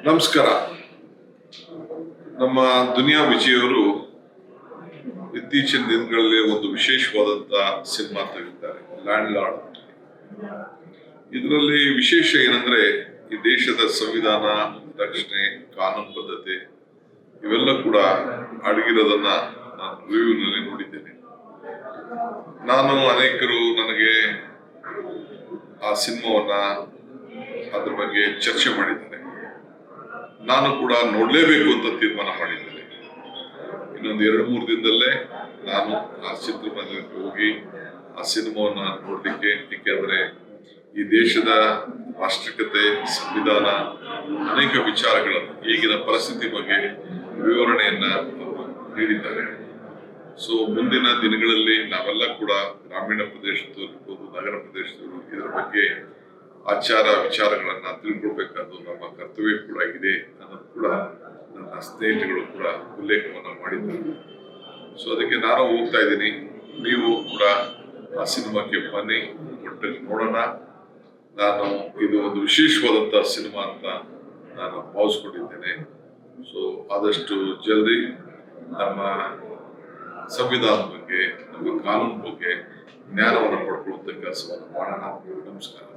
ನಮಸ್ಕಾರ. ನಮ್ಮ ದುನಿಯಾ ವಿಜಯ್ ಅವರು ಇತ್ತೀಚಿನ ದಿನಗಳಲ್ಲಿ ಒಂದು ವಿಶೇಷವಾದಂತ ಸಿನಿಮಾ ತೆಗೆದಿದ್ದಾರೆ, ಲ್ಯಾಂಡ್ ಲಾರ್ಡ್. ಇದರಲ್ಲಿ ವಿಶೇಷ ಏನಂದ್ರೆ ಈ ದೇಶದ ಸಂವಿಧಾನ, ರಕ್ಷಣೆ, ಕಾನೂನು ಬದ್ಧತೆ ಇವೆಲ್ಲ ಕೂಡ ಅಡಗಿರೋದನ್ನ ನಾನು ರಿವ್ಯೂನಲ್ಲಿ ನೋಡಿದ್ದೇನೆ. ನಾನು ಅನೇಕರು ನನಗೆ ಆ ಸಿನಿಮಾವನ್ನ ಅದ್ರ ಬಗ್ಗೆ ಚರ್ಚೆ ಮಾಡಿದ್ದಾರೆ. ನಾನು ಕೂಡ ನೋಡ್ಲೇಬೇಕು ಅಂತ ತೀರ್ಮಾನ ಮಾಡಿದ್ದೇನೆ. ಇನ್ನೊಂದು 2-3 ದಿನದಲ್ಲೇ ನಾನು ಆ ಚಿತ್ರಮಂದಿರಕ್ಕೆ ಹೋಗಿ ಆ ಸಿನಿಮಾವನ್ನ ನೋಡ್ಲಿಕ್ಕೆ, ಏಕೆಂದ್ರೆ ಈ ದೇಶದ ರಾಷ್ಟ್ರೀಯತೆ, ಸಂವಿಧಾನ, ಅನೇಕ ವಿಚಾರಗಳನ್ನು, ಈಗಿನ ಪರಿಸ್ಥಿತಿ ಬಗ್ಗೆ ವಿವರಣೆಯನ್ನ ನೀಡಿದ್ದಾರೆ. ಸೊ ಮುಂದಿನ ದಿನಗಳಲ್ಲಿ ನಾವೆಲ್ಲ ಕೂಡ ಗ್ರಾಮೀಣ ಪ್ರದೇಶದಲ್ಲಿರ್ಬೋದು, ನಗರ ಪ್ರದೇಶದವರು ಇದರ ಬಗ್ಗೆ ಆಚಾರ ವಿಚಾರಗಳನ್ನ ತಿಳ್ಕೊಳ್ಬೇಕಾದ್ದು ನಮ್ಮ ಕರ್ತವ್ಯ ಕೂಡ ಇದೆ ಅನ್ನೋದು ಕೂಡ ನನ್ನ ಸ್ನೇಹಿತಗಳು ಕೂಡ ಉಲ್ಲೇಖವನ್ನ ಮಾಡಿದ್ದಾರೆ. ಸೊ ಅದಕ್ಕೆ ನಾನು ಹೋಗ್ತಾ ಇದ್ದೀನಿ, ನೀವು ಕೂಡ ಆ ಸಿನಿಮಾಕ್ಕೆ ಬನ್ನಿ, ಒಟ್ಟಿಗೆ ನೋಡೋಣ. ನಾನು ಇದು ಒಂದು ವಿಶೇಷವಾದಂತ ಸಿನಿಮಾ ಅಂತ ನಾನು ಭಾವಿಸ್ಕೊಂಡಿದ್ದೇನೆ. ಸೊ ಆದಷ್ಟು ಜಲ್ದಿ ನಮ್ಮ ಸಂವಿಧಾನದ ಬಗ್ಗೆ, ನಮ್ಮ ಕಾನೂನು ಬಗ್ಗೆ ಜ್ಞಾನವನ್ನು ಪಡ್ಕೊಳ್ಳುವಂತ ಕೆಲಸವನ್ನು ಮಾಡೋಣ. ನಮಸ್ಕಾರ.